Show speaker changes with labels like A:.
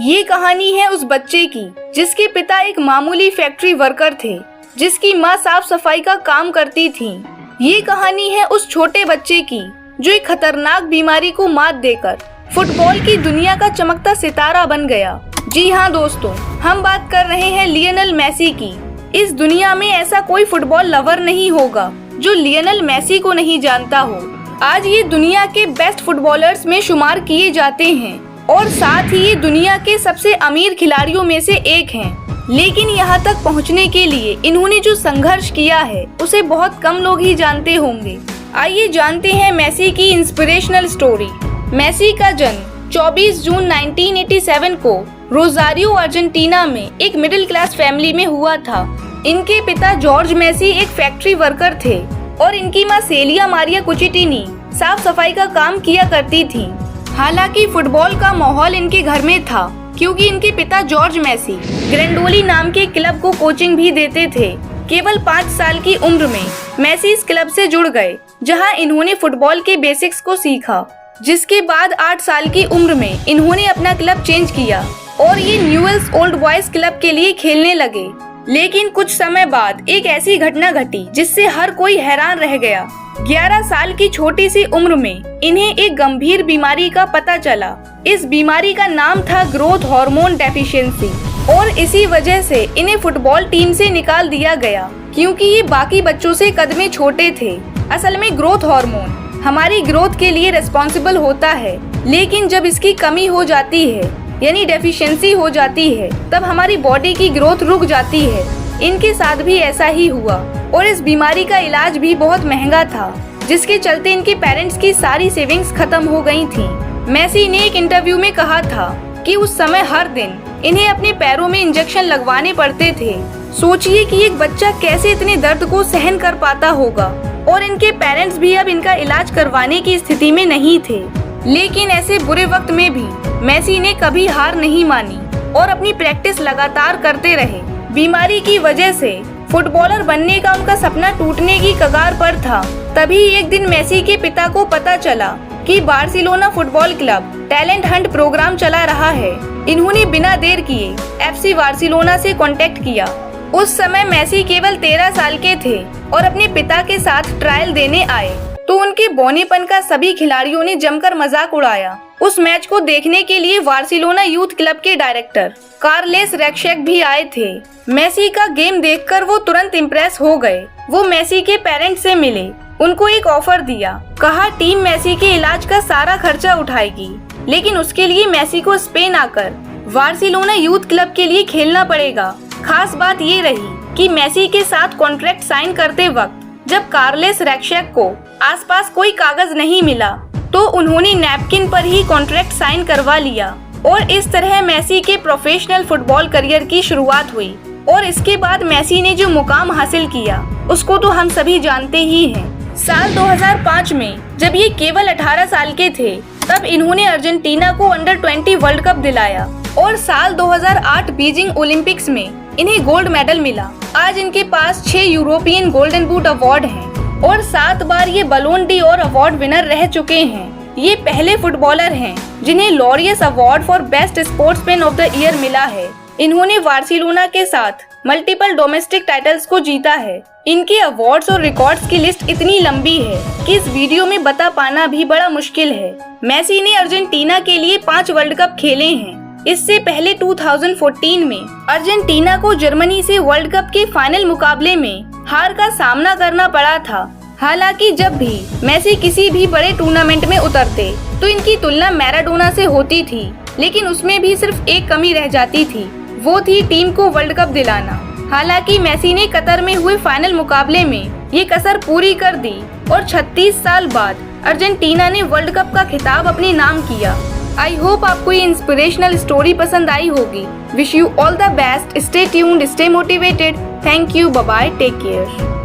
A: ये कहानी है उस बच्चे की जिसके पिता एक मामूली फैक्ट्री वर्कर थे, जिसकी माँ साफ सफाई का काम करती थी। ये कहानी है उस छोटे बच्चे की जो एक खतरनाक बीमारी को मात देकर फुटबॉल की दुनिया का चमकता सितारा बन गया। जी हाँ दोस्तों, हम बात कर रहे हैं लियोनेल मेसी की। इस दुनिया में ऐसा कोई फुटबॉल लवर नहीं होगा जो लियोनेल मेसी को नहीं जानता हो। आज ये दुनिया के बेस्ट फुटबॉलर्स में शुमार किए जाते हैं और साथ ही ये दुनिया के सबसे अमीर खिलाड़ियों में से एक हैं। लेकिन यहाँ तक पहुँचने के लिए इन्होंने जो संघर्ष किया है उसे बहुत कम लोग ही जानते होंगे। आइए जानते हैं मेसी की इंस्पिरेशनल स्टोरी। मेसी का जन्म 24 जून 1987 को रोजारियो अर्जेंटीना में एक मिडिल क्लास फैमिली में हुआ था। इनके पिता जॉर्ज मेसी एक फैक्ट्री वर्कर थे और इनकी मां सेलिया मारिया कुचिटिनी साफ सफाई का काम किया करती थी। हालांकि फुटबॉल का माहौल इनके घर में था क्योंकि इनके पिता जॉर्ज मेसी ग्रेंडोली नाम के क्लब को कोचिंग भी देते थे। केवल 5 साल की उम्र में मेसी इस क्लब से जुड़ गए जहां इन्होंने फुटबॉल के बेसिक्स को सीखा, जिसके बाद 8 साल की उम्र में इन्होंने अपना क्लब चेंज किया और ये न्यूएल्स ओल्ड बॉयज क्लब के लिए खेलने लगे। लेकिन कुछ समय बाद एक ऐसी घटना घटी जिससे हर कोई हैरान रह गया। 11 साल की छोटी सी उम्र में इन्हें एक गंभीर बीमारी का पता चला। इस बीमारी का नाम था ग्रोथ हार्मोन डेफिशिएंसी और इसी वजह से इन्हें फुटबॉल टीम से निकाल दिया गया क्योंकि ये बाकी बच्चों से कद में छोटे थे। असल में ग्रोथ हार्मोन हमारी ग्रोथ के लिए रिस्पॉन्सिबल होता है, लेकिन जब इसकी कमी हो जाती है यानी डेफिशिएंसी हो जाती है तब हमारी बॉडी की ग्रोथ रुक जाती है। इनके साथ भी ऐसा ही हुआ और इस बीमारी का इलाज भी बहुत महंगा था, जिसके चलते इनके पेरेंट्स की सारी सेविंग्स खत्म हो गई थी। मेसी ने एक इंटरव्यू में कहा था कि उस समय हर दिन इन्हें अपने पैरों में इंजेक्शन लगवाने पड़ते थे। सोचिए कि एक बच्चा कैसे इतने दर्द को सहन कर पाता होगा और इनके पेरेंट्स भी अब इनका इलाज करवाने की स्थिति में नहीं थे। लेकिन ऐसे बुरे वक्त में भी मेसी ने कभी हार नहीं मानी और अपनी प्रैक्टिस लगातार करते रहे। बीमारी की वजह से फुटबॉलर बनने का उनका सपना टूटने की कगार पर था। तभी एक दिन मेसी के पिता को पता चला कि Barcelona football club talent hunt program चला रहा है। इन्होंने बिना देर किए FC बार्सिलोना से कांटेक्ट किया। उस समय मेसी केवल 13 साल के थे और अपने पिता के साथ ट्रायल देने आए तो उनके बौनेपन का सभी खिलाड़ियों ने जमकर मजाक उड़ाया। उस मैच को देखने के लिए बार्सिलोना यूथ क्लब के डायरेक्टर कार्लेस रेक्शेक भी आए थे। मेसी का गेम देखकर वो तुरंत इम्प्रेस हो गए। वो मेसी के पेरेंट्स से मिले, उनको एक ऑफर दिया, कहा टीम मेसी के इलाज का सारा खर्चा उठाएगी, लेकिन उसके लिए मेसी को स्पेन आकर बार्सिलोना यूथ क्लब के लिए खेलना पड़ेगा। खास बात ये रही कि मेसी के साथ कॉन्ट्रैक्ट साइन करते वक्त जब कार्लेस रेक्शेक को आसपास कोई कागज नहीं मिला तो उन्होंने नैपकिन पर ही कॉन्ट्रैक्ट साइन करवा लिया और इस तरह मेसी के प्रोफेशनल फुटबॉल करियर की शुरुआत हुई। और इसके बाद मेसी ने जो मुकाम हासिल किया उसको तो हम सभी जानते ही हैं। साल 2005 में जब ये केवल 18 साल के थे तब इन्होंने अर्जेंटीना को अंडर 20 वर्ल्ड कप दिलाया और साल 2008 बीजिंग ओलंपिक्स में इन्हें गोल्ड मेडल मिला। आज इनके पास 6 यूरोपियन गोल्डन बूट अवार्ड हैं और 7 बार ये बलोन डी और अवार्ड विनर रह चुके हैं। ये पहले फुटबॉलर हैं जिन्हें Laureus award for best sportsman of the year मिला है। इन्होंने बार्सिलोना के साथ मल्टीपल डोमेस्टिक टाइटल्स को जीता है। इनके अवार्ड्स और रिकॉर्ड्स की लिस्ट इतनी लंबी है कि इस वीडियो में बता पाना भी बड़ा मुश्किल है। मेसी ने अर्जेंटीना के लिए 5 वर्ल्ड कप खेले हैं। इससे पहले 2014 में अर्जेंटीना को जर्मनी से वर्ल्ड कप के फाइनल मुकाबले में हार का सामना करना पड़ा था। हालांकि जब भी मेसी किसी भी बड़े टूर्नामेंट में उतरते तो इनकी तुलना मैराडोना से होती थी, लेकिन उसमें भी सिर्फ एक कमी रह जाती थी, वो थी टीम को वर्ल्ड कप दिलाना। हालांकि मेसी ने कतर में हुए फाइनल मुकाबले में ये कसर पूरी कर दी और 36 साल बाद अर्जेंटीना ने वर्ल्ड कप का खिताब अपने नाम किया। आई होप आपको ये इंस्पिरेशनल स्टोरी पसंद आई होगी। Wish you all the best, stay tuned, stay motivated. Thank you, bye bye, take care.